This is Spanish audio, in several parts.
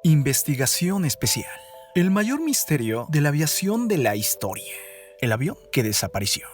Investigación especial. El mayor misterio de la aviación de la historia. El avión que desapareció.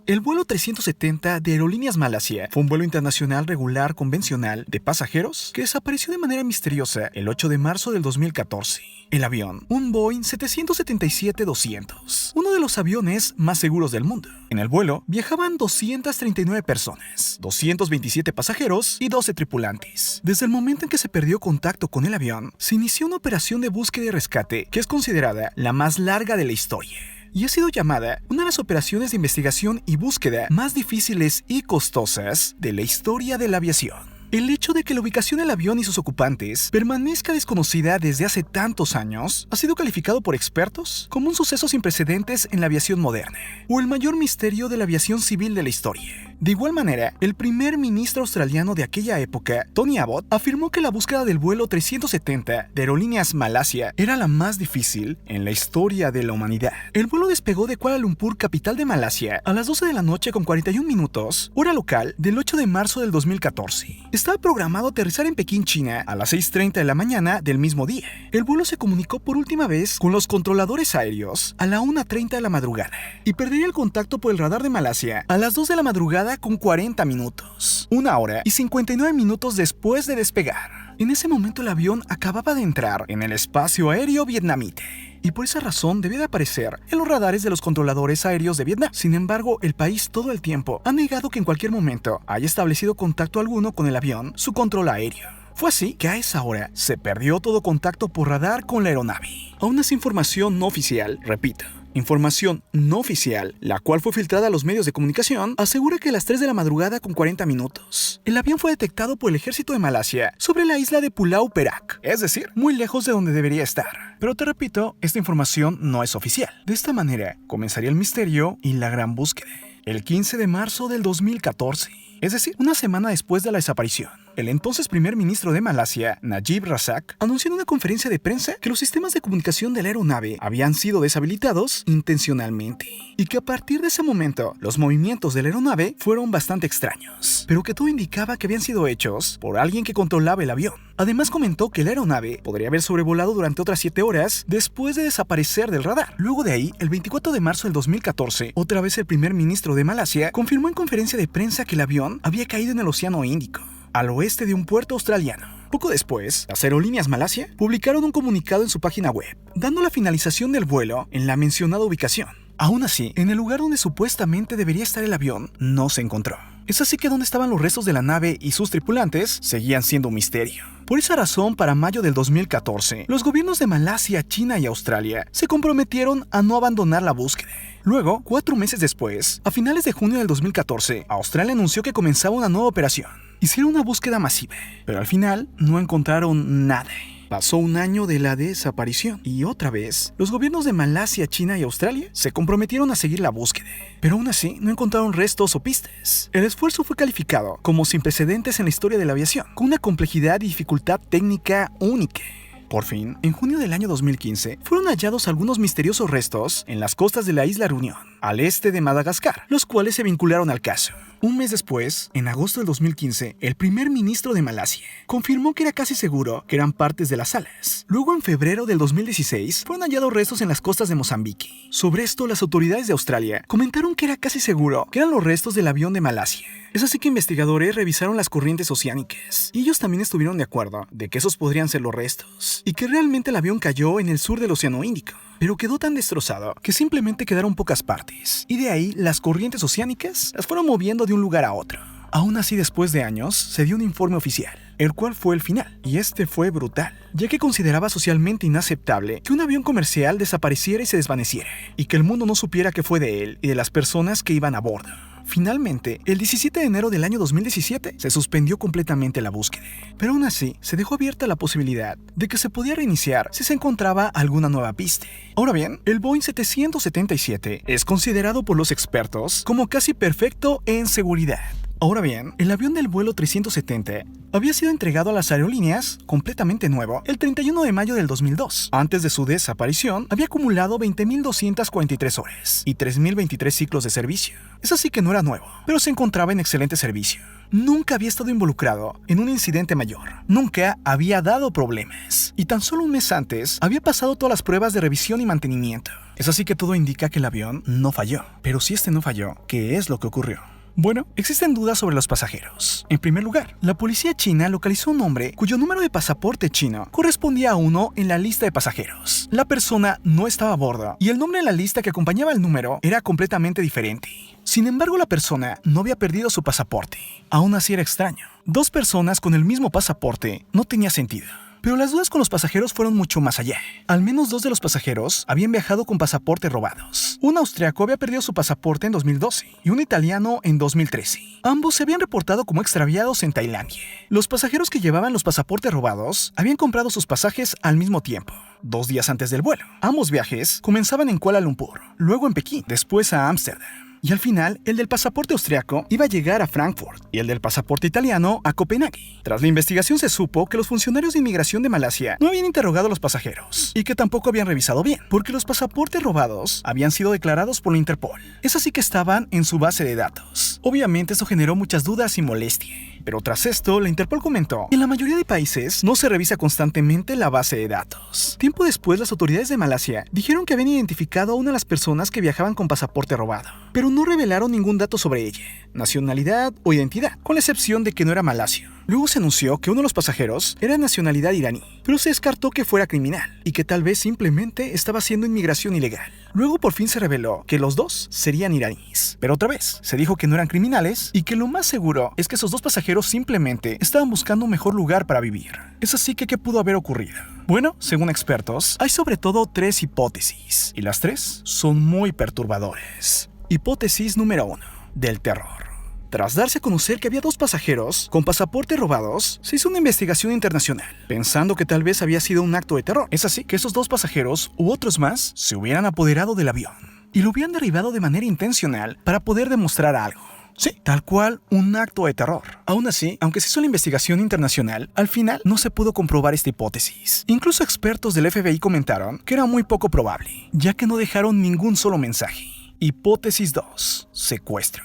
El vuelo 370 de Aerolíneas Malasia fue un vuelo internacional regular convencional de pasajeros que desapareció de manera misteriosa el 8 de marzo del 2014. El avión, un Boeing 777-200, uno de los aviones más seguros del mundo. En el vuelo viajaban 239 personas, 227 pasajeros y 12 tripulantes. Desde el momento en que se perdió contacto con el avión, se inició una operación de búsqueda y rescate que es considerada la más larga de la historia y ha sido llamada una de las operaciones de investigación y búsqueda más difíciles y costosas de la historia de la aviación. El hecho de que la ubicación del avión y sus ocupantes permanezca desconocida desde hace tantos años ha sido calificado por expertos como un suceso sin precedentes en la aviación moderna, o el mayor misterio de la aviación civil de la historia. De igual manera, el primer ministro australiano de aquella época, Tony Abbott, afirmó que la búsqueda del vuelo 370 de Aerolíneas Malasia era la más difícil en la historia de la humanidad. El vuelo despegó de Kuala Lumpur, capital de Malasia, a las 12 de la noche con 41 minutos, hora local, del 8 de marzo del 2014. Estaba programado aterrizar en Pekín, China, a las 6:30 de la mañana del mismo día. El vuelo se comunicó por última vez con los controladores aéreos a la 1:30 de la madrugada y perdería el contacto por el radar de Malasia a las 2 de la madrugada con 40 minutos, 1 hora y 59 minutos después de despegar. En ese momento el avión acababa de entrar en el espacio aéreo vietnamita y por esa razón debía de aparecer en los radares de los controladores aéreos de Vietnam. Sin embargo, el país todo el tiempo ha negado que en cualquier momento haya establecido contacto alguno con el avión, su control aéreo. Fue así que a esa hora se perdió todo contacto por radar con la aeronave. Aún es información no oficial, repito. Información no oficial, la cual fue filtrada a los medios de comunicación, asegura que a las 3 de la madrugada con 40 minutos, el avión fue detectado por el ejército de Malasia sobre la isla de Pulau Perak, es decir, muy lejos de donde debería estar. Pero te repito, esta información no es oficial. De esta manera, comenzaría el misterio y la gran búsqueda. El 15 de marzo del 2014, es decir, una semana después de la desaparición, el entonces primer ministro de Malasia, Najib Razak, anunció en una conferencia de prensa que los sistemas de comunicación de la aeronave habían sido deshabilitados intencionalmente y que a partir de ese momento los movimientos de la aeronave fueron bastante extraños, pero que todo indicaba que habían sido hechos por alguien que controlaba el avión. Además comentó que la aeronave podría haber sobrevolado durante otras 7 horas después de desaparecer del radar. Luego de ahí, el 24 de marzo del 2014, otra vez el primer ministro de Malasia confirmó en conferencia de prensa que el avión había caído en el Océano Índico, al oeste de un puerto australiano. Poco después, las Aerolíneas Malasia publicaron un comunicado en su página web, dando la finalización del vuelo en la mencionada ubicación. Aún así, en el lugar donde supuestamente debería estar el avión, no se encontró. Es así que donde estaban los restos de la nave y sus tripulantes seguían siendo un misterio. Por esa razón, para mayo del 2014, los gobiernos de Malasia, China y Australia se comprometieron a no abandonar la búsqueda. Luego, 4 meses después, a finales de junio del 2014, Australia anunció que comenzaba una nueva operación. Hicieron una búsqueda masiva, pero al final no encontraron nada. Pasó un año de la desaparición y otra vez, los gobiernos de Malasia, China y Australia se comprometieron a seguir la búsqueda, pero aún así no encontraron restos o pistas. El esfuerzo fue calificado como sin precedentes en la historia de la aviación, con una complejidad y dificultad técnica única. Por fin, en junio del año 2015, fueron hallados algunos misteriosos restos en las costas de la isla Reunión, al este de Madagascar, los cuales se vincularon al caso. Un mes después, en agosto del 2015, el primer ministro de Malasia confirmó que era casi seguro que eran partes de las alas. Luego, en febrero del 2016, fueron hallados restos en las costas de Mozambique. Sobre esto, las autoridades de Australia comentaron que era casi seguro que eran los restos del avión de Malasia. Es así que investigadores revisaron las corrientes oceánicas y ellos también estuvieron de acuerdo de que esos podrían ser los restos y que realmente el avión cayó en el sur del Océano Índico, pero quedó tan destrozado que simplemente quedaron pocas partes y de ahí las corrientes oceánicas las fueron moviendo de un lugar a otro. Aún así, después de años, se dio un informe oficial, el cual fue el final, y este fue brutal, ya que consideraba socialmente inaceptable que un avión comercial desapareciera y se desvaneciera, y que el mundo no supiera qué fue de él y de las personas que iban a bordo. Finalmente, el 17 de enero del año 2017 se suspendió completamente la búsqueda, pero aún así se dejó abierta la posibilidad de que se podía reiniciar si se encontraba alguna nueva pista. Ahora bien, el Boeing 777 es considerado por los expertos como casi perfecto en seguridad. Ahora bien, el avión del vuelo 370 había sido entregado a las aerolíneas completamente nuevo el 31 de mayo del 2002. Antes de su desaparición, había acumulado 20.243 horas y 3.023 ciclos de servicio. Es así que no era nuevo, pero se encontraba en excelente servicio. Nunca había estado involucrado en un incidente mayor. Nunca había dado problemas. Y tan solo un mes antes había pasado todas las pruebas de revisión y mantenimiento. Es así que todo indica que el avión no falló. Pero si este no falló, ¿qué es lo que ocurrió? Bueno, existen dudas sobre los pasajeros. En primer lugar, la policía china localizó un hombre cuyo número de pasaporte chino correspondía a uno en la lista de pasajeros. La persona no estaba a bordo y el nombre en la lista que acompañaba el número era completamente diferente. Sin embargo, la persona no había perdido su pasaporte. Aún así era extraño. Dos personas con el mismo pasaporte no tenía sentido. Pero las dudas con los pasajeros fueron mucho más allá. Al menos 2 de los pasajeros habían viajado con pasaportes robados. Un austriaco había perdido su pasaporte en 2012 y un italiano en 2013. Ambos se habían reportado como extraviados en Tailandia. Los pasajeros que llevaban los pasaportes robados habían comprado sus pasajes al mismo tiempo, 2 días antes del vuelo. Ambos viajes comenzaban en Kuala Lumpur, luego en Pekín, después a Ámsterdam. Y al final, el del pasaporte austriaco iba a llegar a Frankfurt y el del pasaporte italiano a Copenhague. Tras la investigación se supo que los funcionarios de inmigración de Malasia no habían interrogado a los pasajeros y que tampoco habían revisado bien, porque los pasaportes robados habían sido declarados por la Interpol. Es así que estaban en su base de datos. Obviamente esto generó muchas dudas y molestia. Pero tras esto, la Interpol comentó que en la mayoría de países no se revisa constantemente la base de datos. Tiempo después, las autoridades de Malasia dijeron que habían identificado a una de las personas que viajaban con pasaporte robado, pero no revelaron ningún dato sobre ella, nacionalidad o identidad, con la excepción de que no era malasio. Luego se anunció que uno de los pasajeros era de nacionalidad iraní, pero se descartó que fuera criminal y que tal vez simplemente estaba haciendo inmigración ilegal. Luego por fin se reveló que los dos serían iraníes, pero otra vez se dijo que no eran criminales y que lo más seguro es que esos dos pasajeros simplemente estaban buscando un mejor lugar para vivir. Es así que ¿qué pudo haber ocurrido? Bueno, según expertos, hay sobre todo 3 hipótesis, y las 3 son muy perturbadoras. Hipótesis número 1, del terror. Tras darse a conocer que había 2 pasajeros con pasaportes robados, se hizo una investigación internacional, pensando que tal vez había sido un acto de terror. Es así que esos 2 pasajeros u otros más se hubieran apoderado del avión y lo hubieran derribado de manera intencional para poder demostrar algo. Sí, tal cual un acto de terror. Aún así, aunque se hizo la investigación internacional, al final no se pudo comprobar esta hipótesis. Incluso expertos del FBI comentaron que era muy poco probable, ya que no dejaron ningún solo mensaje. Hipótesis 2. Secuestro.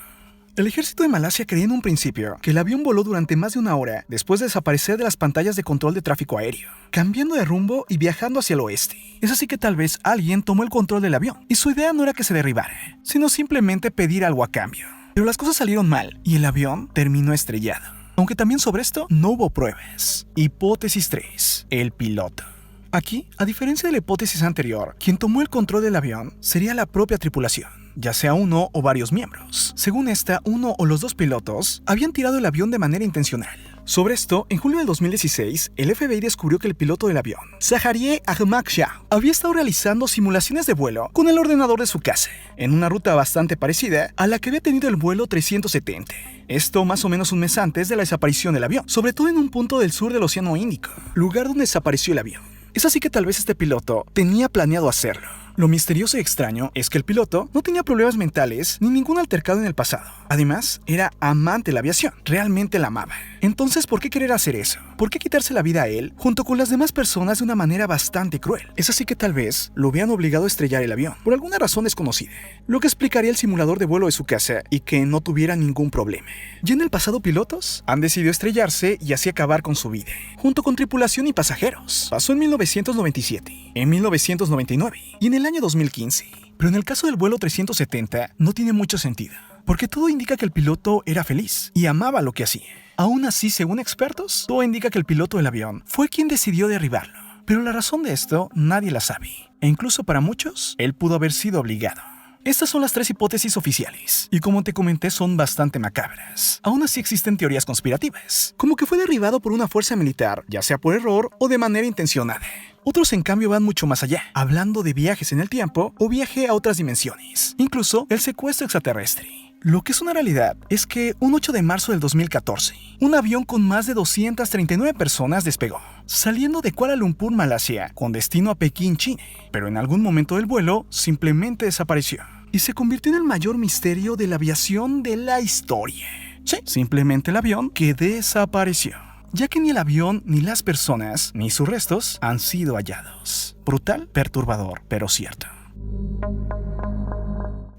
El ejército de Malasia creía en un principio que el avión voló durante más de 1 hora después de desaparecer de las pantallas de control de tráfico aéreo, cambiando de rumbo y viajando hacia el oeste. Es así que tal vez alguien tomó el control del avión y su idea no era que se derribara, sino simplemente pedir algo a cambio. Pero las cosas salieron mal y el avión terminó estrellado. Aunque también sobre esto no hubo pruebas. Hipótesis 3. El piloto. Aquí, a diferencia de la hipótesis anterior, quien tomó el control del avión sería la propia tripulación, ya sea uno o varios miembros. Según esta, uno o los 2 pilotos habían tirado el avión de manera intencional. Sobre esto, en julio del 2016, el FBI descubrió que el piloto del avión, Zaharieh Ahmad Shah, había estado realizando simulaciones de vuelo con el ordenador de su casa, en una ruta bastante parecida a la que había tenido el vuelo 370. Esto más o menos un mes antes de la desaparición del avión, sobre todo en un punto del sur del Océano Índico, lugar donde desapareció el avión. Es así que tal vez este piloto tenía planeado hacerlo. Lo misterioso y extraño es que el piloto no tenía problemas mentales ni ningún altercado en el pasado. Además, era amante de la aviación, realmente la amaba. Entonces, ¿por qué querer hacer eso? ¿Por qué quitarse la vida a él junto con las demás personas de una manera bastante cruel? Es así que tal vez lo habían obligado a estrellar el avión, por alguna razón desconocida, lo que explicaría el simulador de vuelo de su casa y que no tuviera ningún problema. Ya en el pasado, pilotos han decidido estrellarse y así acabar con su vida, junto con tripulación y pasajeros. Pasó en 1997, en 1999 y en el año 2015. Pero en el caso del vuelo 370 no tiene mucho sentido, porque todo indica que el piloto era feliz y amaba lo que hacía. Aún así, según expertos, todo indica que el piloto del avión fue quien decidió derribarlo. Pero la razón de esto nadie la sabe, e incluso para muchos, él pudo haber sido obligado. Estas son las 3 hipótesis oficiales, y como te comenté son bastante macabras. Aún así existen teorías conspirativas, como que fue derribado por una fuerza militar, ya sea por error o de manera intencionada. Otros en cambio van mucho más allá, hablando de viajes en el tiempo o viaje a otras dimensiones, incluso el secuestro extraterrestre. Lo que es una realidad es que un 8 de marzo del 2014, un avión con más de 239 personas despegó, saliendo de Kuala Lumpur, Malasia, con destino a Pekín, China, pero en algún momento del vuelo simplemente desapareció y se convirtió en el mayor misterio de la aviación de la historia. Sí, simplemente el avión que desapareció, ya que ni el avión, ni las personas, ni sus restos han sido hallados. Brutal, perturbador, pero cierto.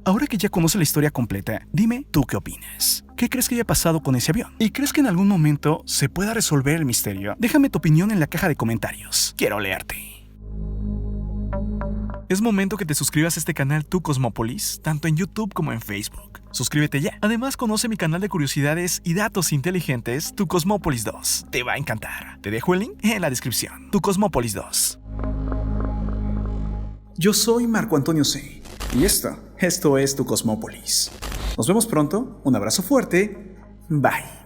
Ahora que ya conoces la historia completa, dime tú qué opinas. ¿Qué crees que haya pasado con ese avión? ¿Y crees que en algún momento se pueda resolver el misterio? Déjame tu opinión en la caja de comentarios. Quiero leerte. Es momento que te suscribas a este canal Tu Cosmópolis, tanto en YouTube como en Facebook. Suscríbete ya. Además, conoce mi canal de curiosidades y datos inteligentes, Tu Cosmópolis 2. Te va a encantar. Te dejo el link en la descripción. Tu Cosmópolis 2. Yo soy Marco Antonio C. Y esto es Tu Cosmópolis. Nos vemos pronto. Un abrazo fuerte. Bye.